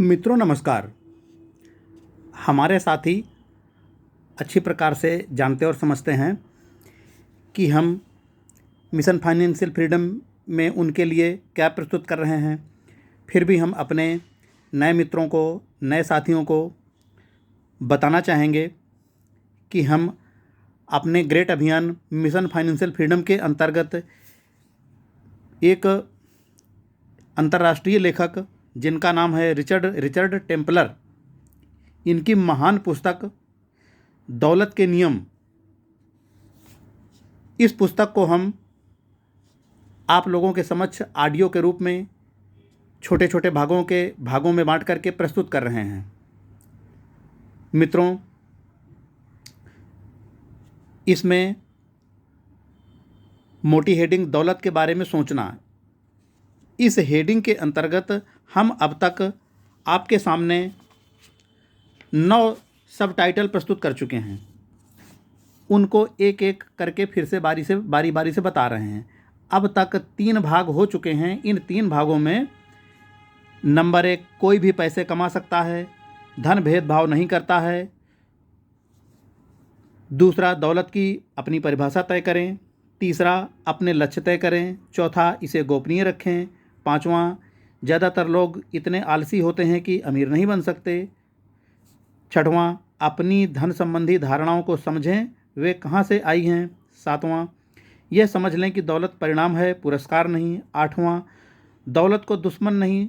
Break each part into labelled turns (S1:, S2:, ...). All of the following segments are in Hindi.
S1: मित्रों नमस्कार। हमारे साथी अच्छी प्रकार से जानते और समझते हैं कि हम मिशन फाइनेंशियल फ्रीडम में उनके लिए क्या प्रस्तुत कर रहे हैं। फिर भी हम अपने नए मित्रों को, नए साथियों को बताना चाहेंगे कि हम अपने ग्रेट अभियान मिशन फाइनेंशियल फ्रीडम के अंतर्गत एक अंतर्राष्ट्रीय लेखक जिनका नाम है रिचर्ड टेम्पलर, इनकी महान पुस्तक दौलत के नियम, इस पुस्तक को हम आप लोगों के समक्ष ऑडियो के रूप में छोटे छोटे भागों में बांट करके प्रस्तुत कर रहे हैं। मित्रों, इसमें मोटी हेडिंग दौलत के बारे में सोचना, इस हेडिंग के अंतर्गत हम अब तक आपके सामने 9 सब टाइटल प्रस्तुत कर चुके हैं। उनको एक एक करके फिर से बारी बारी से बता रहे हैं। अब तक 3 भाग हो चुके हैं। इन 3 भागों में नंबर 1, कोई भी पैसे कमा सकता है, धन भेदभाव नहीं करता है। दूसरा, दौलत की अपनी परिभाषा तय करें। तीसरा, अपने लक्ष्य तय करें। चौथा, इसे गोपनीय रखें। पांचवा, ज़्यादातर लोग इतने आलसी होते हैं कि अमीर नहीं बन सकते। छठवां, अपनी धन संबंधी धारणाओं को समझें, वे कहाँ से आई हैं। सातवां, यह समझ लें कि दौलत परिणाम है, पुरस्कार नहीं। आठवां, दौलत को दुश्मन नहीं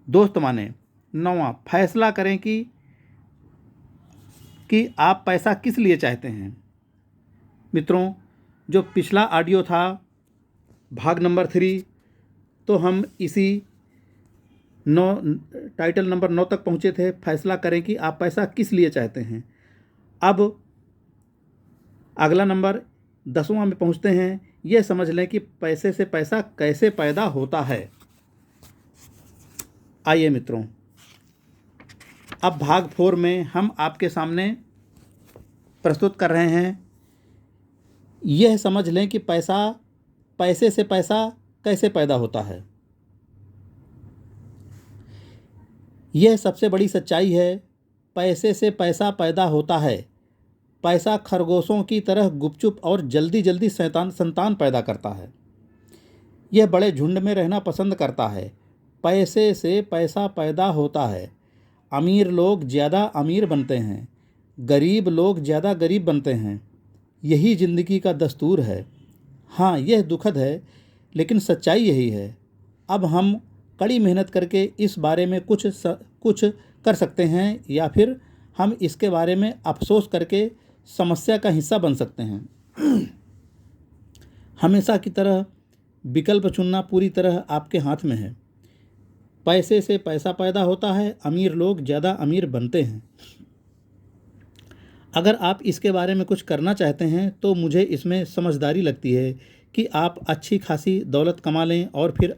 S1: दोस्त माने। नौवां, फैसला करें कि आप पैसा किस लिए चाहते हैं। मित्रों, जो पिछला ऑडियो था भाग नंबर 3, तो हम इसी टाइटल नंबर 9 तक पहुँचे थे। फैसला करें कि आप पैसा किस लिए चाहते हैं। अब अगला नंबर 10वां में पहुँचते हैं। यह समझ लें कि पैसे से पैसा कैसे पैदा होता है। आइए मित्रों, अब भाग 4 में हम आपके सामने प्रस्तुत कर रहे हैं। यह समझ लें कि पैसे से पैसा कैसे पैदा होता है। यह सबसे बड़ी सच्चाई है। पैसे से पैसा पैदा होता है। पैसा खरगोशों की तरह गुपचुप और जल्दी जल्दी संतान पैदा करता है। यह बड़े झुंड में रहना पसंद करता है। पैसे से पैसा पैदा होता है। अमीर लोग ज़्यादा अमीर बनते हैं, गरीब लोग ज़्यादा गरीब बनते हैं। यही ज़िंदगी का दस्तूर है। हाँ, यह दुखद है, लेकिन सच्चाई यही है। अब हम कड़ी मेहनत करके इस बारे में कुछ कर सकते हैं, या फिर हम इसके बारे में अफसोस करके समस्या का हिस्सा बन सकते हैं। हमेशा की तरह विकल्प चुनना पूरी तरह आपके हाथ में है। पैसे से पैसा पैदा होता है, अमीर लोग ज़्यादा अमीर बनते हैं। अगर आप इसके बारे में कुछ करना चाहते हैं तो मुझे इसमें समझदारी लगती है कि आप अच्छी खासी दौलत कमा लें और फिर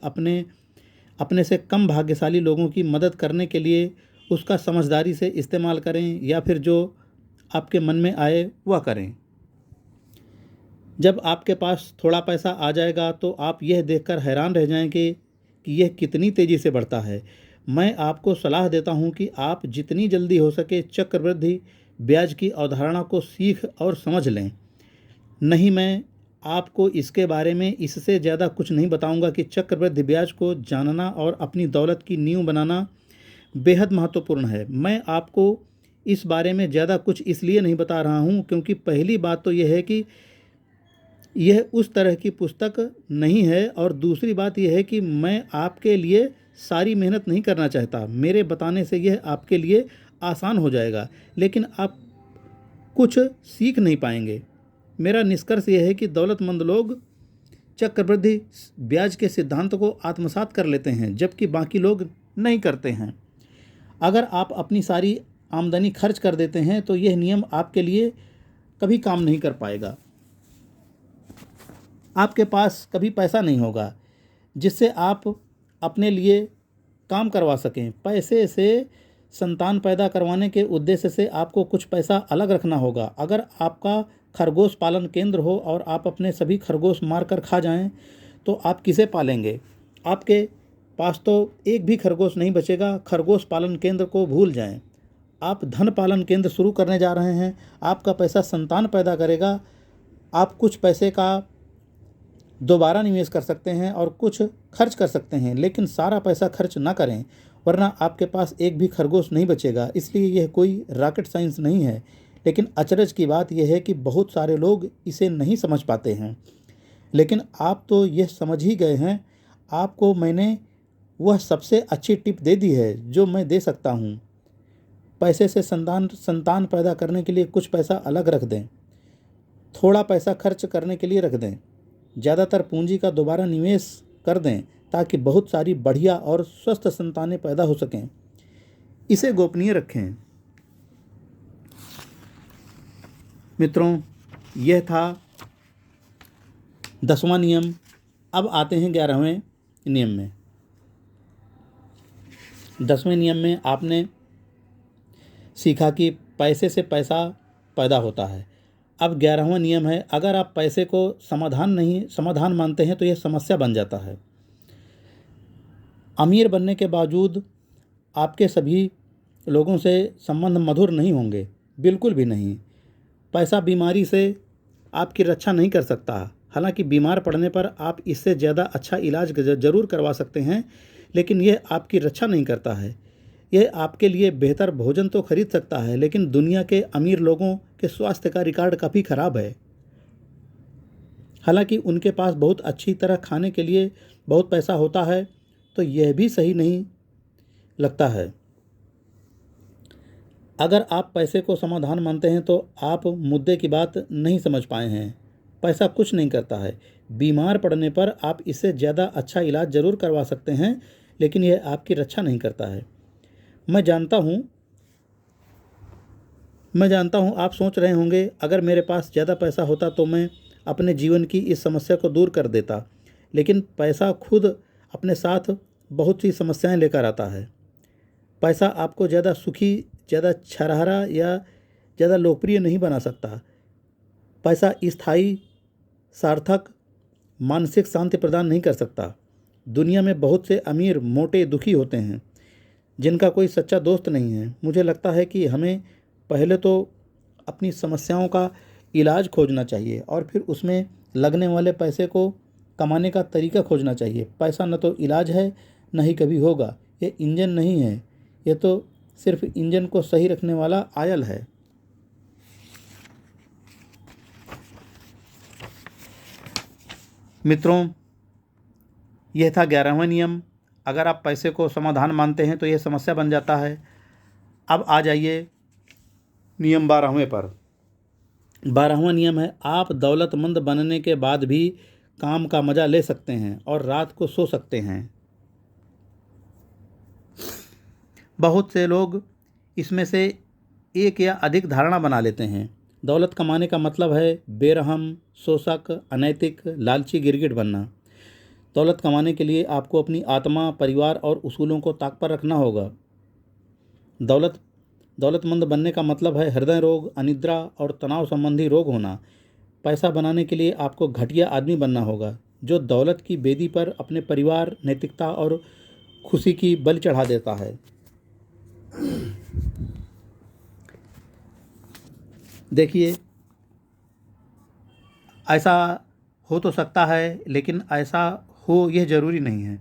S1: अपने से कम भाग्यशाली लोगों की मदद करने के लिए उसका समझदारी से इस्तेमाल करें, या फिर जो आपके मन में आए वह करें। जब आपके पास थोड़ा पैसा आ जाएगा तो आप यह देखकर हैरान रह जाएंगे कि यह कितनी तेज़ी से बढ़ता है। मैं आपको सलाह देता हूं कि आप जितनी जल्दी हो सके चक्रवृद्धि ब्याज की अवधारणा को सीख और समझ लें। नहीं, मैं आपको इसके बारे में इससे ज़्यादा कुछ नहीं बताऊंगा कि चक्रवृद्धि ब्याज को जानना और अपनी दौलत की नींव बनाना बेहद महत्वपूर्ण है। मैं आपको इस बारे में ज़्यादा कुछ इसलिए नहीं बता रहा हूं क्योंकि पहली बात तो यह है कि यह उस तरह की पुस्तक नहीं है, और दूसरी बात यह है कि मैं आपके लिए सारी मेहनत नहीं करना चाहता। मेरे बताने से यह आपके लिए आसान हो जाएगा, लेकिन आप कुछ सीख नहीं पाएंगे। मेरा निष्कर्ष यह है कि दौलतमंद लोग चक्रवृद्धि ब्याज के सिद्धांत को आत्मसात कर लेते हैं, जबकि बाकी लोग नहीं करते हैं। अगर आप अपनी सारी आमदनी खर्च कर देते हैं तो यह नियम आपके लिए कभी काम नहीं कर पाएगा। आपके पास कभी पैसा नहीं होगा जिससे आप अपने लिए काम करवा सकें। पैसे से संतान पैदा करवाने के उद्देश्य से आपको कुछ पैसा अलग रखना होगा। अगर आपका खरगोश पालन केंद्र हो और आप अपने सभी खरगोश मार कर खा जाएं, तो आप किसे पालेंगे? आपके पास तो एक भी खरगोश नहीं बचेगा। खरगोश पालन केंद्र को भूल जाएं। आप धन पालन केंद्र शुरू करने जा रहे हैं। आपका पैसा संतान पैदा करेगा। आप कुछ पैसे का दोबारा निवेश कर सकते हैं और कुछ खर्च कर सकते हैं, लेकिन सारा पैसा खर्च ना करें, वरना आपके पास एक भी खरगोश नहीं बचेगा। इसलिए यह कोई रॉकेट साइंस नहीं है, लेकिन अचरज की बात यह है कि बहुत सारे लोग इसे नहीं समझ पाते हैं। लेकिन आप तो यह समझ ही गए हैं। आपको मैंने वह सबसे अच्छी टिप दे दी है जो मैं दे सकता हूँ। पैसे से संतान पैदा करने के लिए कुछ पैसा अलग रख दें। थोड़ा पैसा खर्च करने के लिए रख दें। ज़्यादातर पूंजी का दोबारा निवेश कर दें ताकि बहुत सारी बढ़िया और स्वस्थ संतानें पैदा हो सकें। इसे गोपनीय रखें। मित्रों, यह था 10वां नियम। अब आते हैं 11वें नियम में। 10वें नियम में आपने सीखा कि पैसे से पैसा पैदा होता है। अब 11वां नियम है, अगर आप पैसे को समाधान मानते हैं तो यह समस्या बन जाता है। अमीर बनने के बावजूद आपके सभी लोगों से संबंध मधुर नहीं होंगे, बिल्कुल भी नहीं। पैसा बीमारी से आपकी रक्षा नहीं कर सकता। हालांकि बीमार पड़ने पर आप इससे ज़्यादा अच्छा इलाज जरूर करवा सकते हैं, लेकिन यह आपकी रक्षा नहीं करता है। यह आपके लिए बेहतर भोजन तो खरीद सकता है, लेकिन दुनिया के अमीर लोगों के स्वास्थ्य का रिकॉर्ड काफ़ी ख़राब है। हालांकि उनके पास बहुत अच्छी तरह खाने के लिए बहुत पैसा होता है, तो यह भी सही नहीं लगता है। अगर आप पैसे को समाधान मानते हैं तो आप मुद्दे की बात नहीं समझ पाए हैं। पैसा कुछ नहीं करता है। बीमार पड़ने पर आप इससे ज़्यादा अच्छा इलाज ज़रूर करवा सकते हैं, लेकिन यह आपकी रक्षा नहीं करता है। मैं जानता हूँ आप सोच रहे होंगे, अगर मेरे पास ज़्यादा पैसा होता तो मैं अपने जीवन की इस समस्या को दूर कर देता। लेकिन पैसा खुद अपने साथ बहुत सी समस्याएं लेकर आता है। पैसा आपको ज़्यादा सुखी, ज़्यादा छरहरा या ज़्यादा लोकप्रिय नहीं बना सकता। पैसा स्थायी, सार्थक, मानसिक शांति प्रदान नहीं कर सकता। दुनिया में बहुत से अमीर मोटे दुखी होते हैं जिनका कोई सच्चा दोस्त नहीं है। मुझे लगता है कि हमें पहले तो अपनी समस्याओं का इलाज खोजना चाहिए और फिर उसमें लगने वाले पैसे को कमाने का तरीका खोजना चाहिए। पैसा न तो इलाज है, न ही कभी होगा। ये इंजन नहीं है, ये तो सिर्फ इंजन को सही रखने वाला आयल है। मित्रों, यह था 11वां नियम। अगर आप पैसे को समाधान मानते हैं तो यह समस्या बन जाता है। अब आ जाइए नियम 12वें पर। 12वां नियम है, आप दौलतमंद बनने के बाद भी काम का मज़ा ले सकते हैं और रात को सो सकते हैं। बहुत से लोग इसमें से एक या अधिक धारणा बना लेते हैं। दौलत कमाने का मतलब है बेरहम, शोषक, अनैतिक, लालची गिरगिट बनना। दौलत कमाने के लिए आपको अपनी आत्मा, परिवार और उसूलों को ताक पर रखना होगा। दौलतमंद बनने का मतलब है हृदय रोग, अनिद्रा और तनाव संबंधी रोग होना। पैसा बनाने के लिए आपको घटिया आदमी बनना होगा जो दौलत की बेदी पर अपने परिवार, नैतिकता और खुशी की बलि चढ़ा देता है। देखिए, ऐसा हो तो सकता है, लेकिन ऐसा हो यह ज़रूरी नहीं है।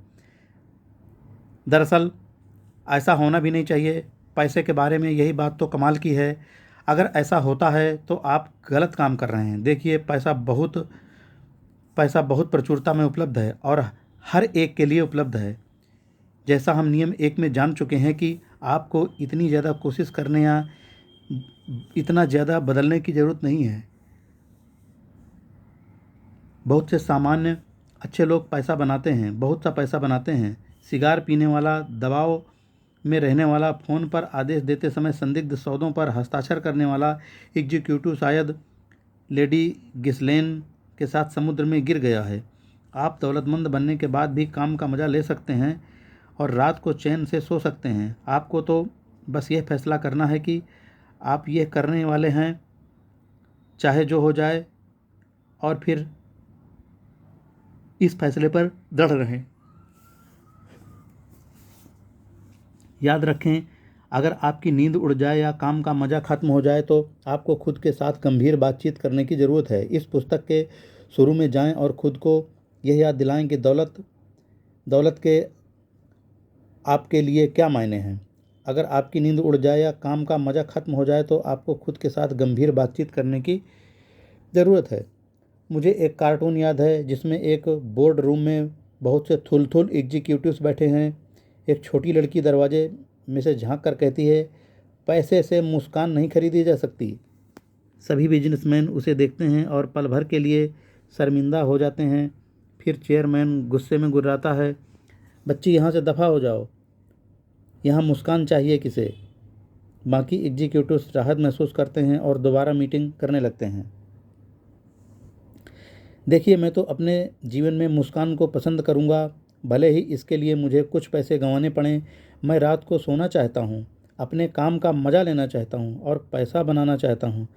S1: दरअसल ऐसा होना भी नहीं चाहिए। पैसे के बारे में यही बात तो कमाल की है। अगर ऐसा होता है तो आप गलत काम कर रहे हैं। देखिए, पैसा बहुत प्रचुरता में उपलब्ध है और हर एक के लिए उपलब्ध है। जैसा हम नियम 1 में जान चुके हैं कि आपको इतनी ज़्यादा कोशिश करने या इतना ज़्यादा बदलने की ज़रूरत नहीं है। बहुत से सामान्य अच्छे लोग पैसा बनाते हैं, बहुत सा पैसा बनाते हैं। सिगार पीने वाला, दबाव में रहने वाला, फ़ोन पर आदेश देते समय संदिग्ध सौदों पर हस्ताक्षर करने वाला एग्जीक्यूटिव शायद लेडी गिस्लेन के साथ समुद्र में गिर गया है। आप दौलतमंद बनने के बाद भी काम का मज़ा ले सकते हैं और रात को चैन से सो सकते हैं। आपको तो बस यह फैसला करना है कि आप यह करने वाले हैं, चाहे जो हो जाए, और फिर इस फैसले पर दृढ़ रहें। याद रखें, अगर आपकी नींद उड़ जाए या काम का मज़ा ख़त्म हो जाए तो आपको खुद के साथ गंभीर बातचीत करने की ज़रूरत है। इस पुस्तक के शुरू में जाएं और खुद को यह याद दिलाएं कि दौलत दौलत के आपके लिए क्या मायने हैं। अगर आपकी नींद उड़ जाए या काम का मज़ा ख़त्म हो जाए तो आपको खुद के साथ गंभीर बातचीत करने की ज़रूरत है। मुझे एक कार्टून याद है जिसमें एक बोर्ड रूम में बहुत से थुल-थुल एग्जीक्यूटिव्स बैठे हैं। एक छोटी लड़की दरवाजे में से झांक कर कहती है, पैसे से मुस्कान नहीं खरीदी जा सकती। सभी बिजनेसमैन उसे देखते हैं और पल भर के लिए शर्मिंदा हो जाते हैं। फिर चेयरमैन गुस्से में गुर्राता है, बच्ची यहाँ से दफ़ा हो जाओ, यहाँ मुस्कान चाहिए किसे। बाकी एग्जीक्यूटिव्स राहत महसूस करते हैं और दोबारा मीटिंग करने लगते हैं। देखिए, मैं तो अपने जीवन में मुस्कान को पसंद करूँगा, भले ही इसके लिए मुझे कुछ पैसे गंवाने पड़ें। मैं रात को सोना चाहता हूँ, अपने काम का मज़ा लेना चाहता हूँ और पैसा बनाना चाहता हूँ,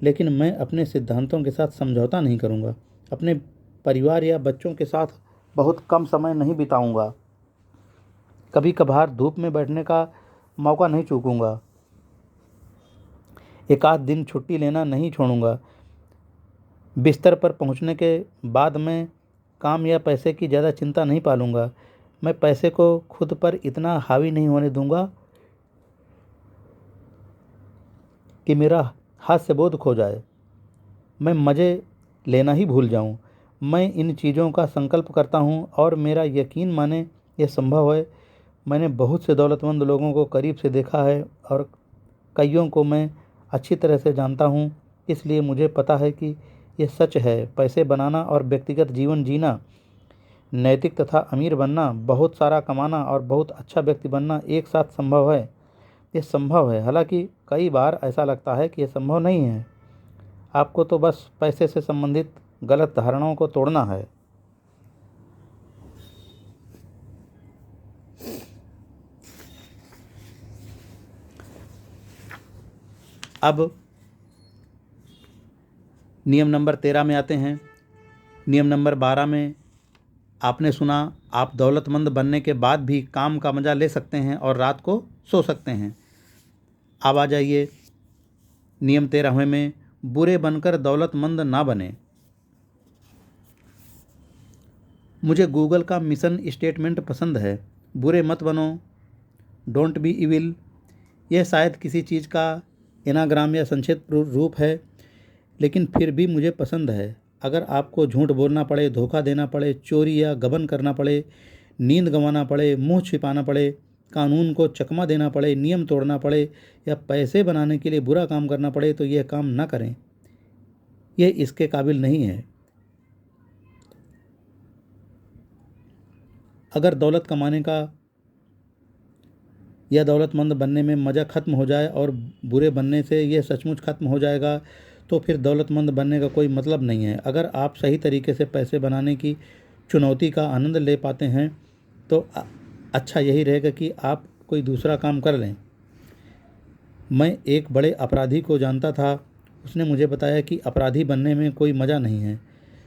S1: लेकिन मैं अपने सिद्धांतों के साथ समझौता नहीं करूँगा। अपने परिवार या बच्चों के साथ बहुत कम समय नहीं बिताऊँगा। कभी कभार धूप में बैठने का मौका नहीं चूकूँगा। एक आध दिन छुट्टी लेना नहीं छोड़ूँगा। बिस्तर पर पहुंचने के बाद मैं काम या पैसे की ज़्यादा चिंता नहीं पालूंगा। मैं पैसे को खुद पर इतना हावी नहीं होने दूंगा कि मेरा हास्यबोध खो जाए, मैं मज़े लेना ही भूल जाऊं। मैं इन चीज़ों का संकल्प करता हूं और मेरा यकीन माने यह संभव है। मैंने बहुत से दौलतमंद लोगों को करीब से देखा है और कईयों को मैं अच्छी तरह से जानता हूं, इसलिए मुझे पता है कि यह सच है। पैसे बनाना और व्यक्तिगत जीवन जीना, नैतिक तथा अमीर बनना, बहुत सारा कमाना और बहुत अच्छा व्यक्ति बनना एक साथ संभव है। यह संभव है, हालांकि कई बार ऐसा लगता है कि यह संभव नहीं है। आपको तो बस पैसे से संबंधित गलत धारणाओं को तोड़ना है। अब नियम नंबर 13 में आते हैं। नियम नंबर 12 में आपने सुना, आप दौलतमंद बनने के बाद भी काम का मज़ा ले सकते हैं और रात को सो सकते हैं। अब आ जाइए नियम 13वें में, बुरे बनकर दौलतमंद ना बने। मुझे गूगल का मिशन स्टेटमेंट पसंद है, बुरे मत बनो, डोंट बी इविल। यह शायद किसी चीज़ का एनाग्राम या संक्षिप्त रूप है, लेकिन फिर भी मुझे पसंद है। अगर आपको झूठ बोलना पड़े, धोखा देना पड़े, चोरी या गबन करना पड़े, नींद गंवाना पड़े, मुंह छिपाना पड़े, कानून को चकमा देना पड़े, नियम तोड़ना पड़े या पैसे बनाने के लिए बुरा काम करना पड़े, तो यह काम ना करें। यह इसके काबिल नहीं है। अगर दौलत कमाने का या दौलतमंद बनने में मज़ा ख़त्म हो जाए और बुरे बनने से यह सचमुच ख़त्म हो जाएगा, तो फिर दौलतमंद बनने का कोई मतलब नहीं है। अगर आप सही तरीके से पैसे बनाने की चुनौती का आनंद ले पाते हैं तो अच्छा यही रहेगा कि आप कोई दूसरा काम कर लें। मैं एक बड़े अपराधी को जानता था, उसने मुझे बताया कि अपराधी बनने में कोई मज़ा नहीं है।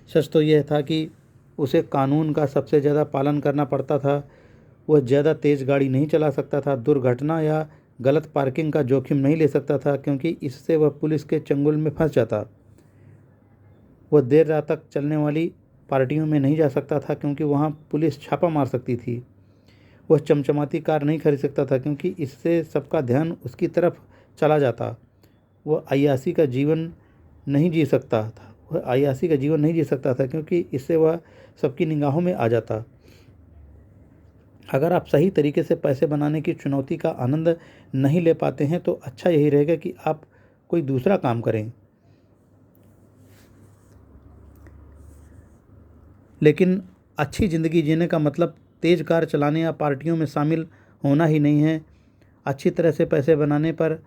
S1: सच तो यह था कि उसे कानून का सबसे ज़्यादा पालन करना पड़ता था। वह ज़्यादा तेज़ गाड़ी नहीं चला सकता था, दुर्घटना या गलत पार्किंग का जोखिम नहीं ले सकता था, क्योंकि इससे वह पुलिस के चंगुल में फंस जाता। वह देर रात तक चलने वाली पार्टियों में नहीं जा सकता था, क्योंकि वहाँ पुलिस छापा मार सकती थी। वह चमचमाती कार नहीं खरीद सकता था, क्योंकि इससे सबका ध्यान उसकी तरफ चला जाता। वह अय्याशी का जीवन नहीं जी सकता था, क्योंकि इससे वह सबकी निगाहों में आ जाता। अगर आप सही तरीके से पैसे बनाने की चुनौती का आनंद नहीं ले पाते हैं तो अच्छा यही रहेगा कि आप कोई दूसरा काम करें। लेकिन अच्छी ज़िंदगी जीने का मतलब तेज़ कार चलाने या पार्टियों में शामिल होना ही नहीं है। अच्छी तरह से पैसे बनाने पर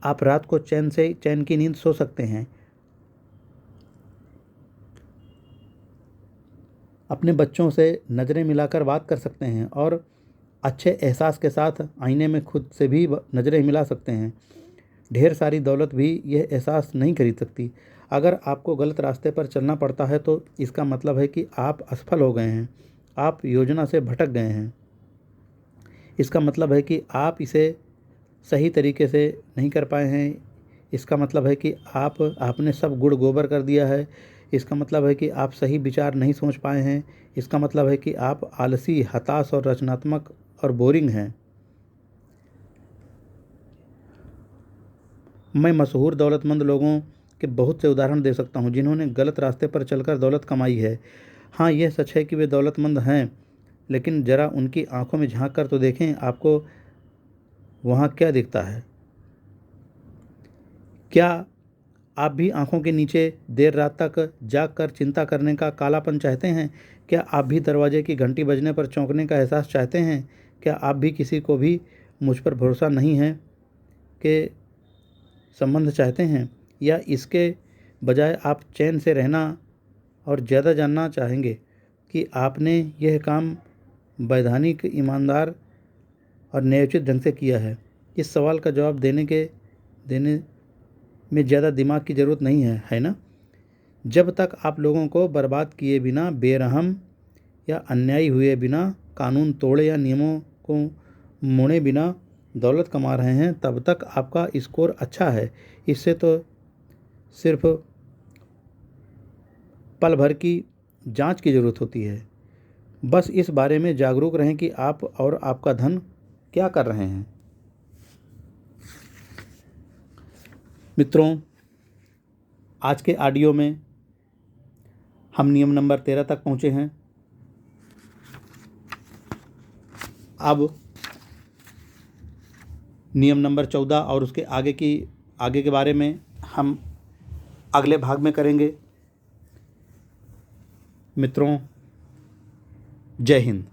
S1: आप रात को चैन की नींद सो सकते हैं। अपने बच्चों से नज़रें मिलाकर बात कर सकते हैं और अच्छे एहसास के साथ आईने में खुद से भी नज़रें मिला सकते हैं। ढेर सारी दौलत भी यह एहसास नहीं खरीद सकती। अगर आपको गलत रास्ते पर चलना पड़ता है तो इसका मतलब है कि आप असफल हो गए हैं, आप योजना से भटक गए हैं। इसका मतलब है कि आप इसे सही तरीके से नहीं कर पाए हैं। इसका मतलब है कि आपने सब गुड़ गोबर कर दिया है। इसका मतलब है कि आप सही विचार नहीं सोच पाए हैं। इसका मतलब है कि आप आलसी, हताश और रचनात्मक और बोरिंग हैं। मैं मशहूर दौलतमंद लोगों के बहुत से उदाहरण दे सकता हूँ जिन्होंने गलत रास्ते पर चलकर दौलत कमाई है। हाँ, यह सच है कि वे दौलतमंद हैं, लेकिन ज़रा उनकी आंखों में झांक कर तो देखें, आपको वहाँ क्या दिखता है। क्या आप भी आंखों के नीचे देर रात तक जाग कर चिंता करने का कालापन चाहते हैं? क्या आप भी दरवाजे की घंटी बजने पर चौंकने का एहसास चाहते हैं? क्या आप भी किसी को भी मुझ पर भरोसा नहीं है के संबंध चाहते हैं? या इसके बजाय आप चैन से रहना और ज़्यादा जानना चाहेंगे कि आपने यह काम वैधानिक, ईमानदार और न्यायोचित ढंग से किया है? इस सवाल का जवाब देने में ज़्यादा दिमाग की ज़रूरत नहीं है, है ना? जब तक आप लोगों को बर्बाद किए बिना, बेरहम या अन्यायी हुए बिना, कानून तोड़े या नियमों को मोड़े बिना दौलत कमा रहे हैं, तब तक आपका स्कोर अच्छा है। इससे तो सिर्फ पल भर की जांच की ज़रूरत होती है। बस इस बारे में जागरूक रहें कि आप और आपका धन क्या कर रहे हैं। मित्रों, आज के ऑडियो में हम नियम नंबर 13 तक पहुँचे हैं। अब नियम नंबर 14 और उसके आगे के बारे में हम अगले भाग में करेंगे। मित्रों, जय हिंद।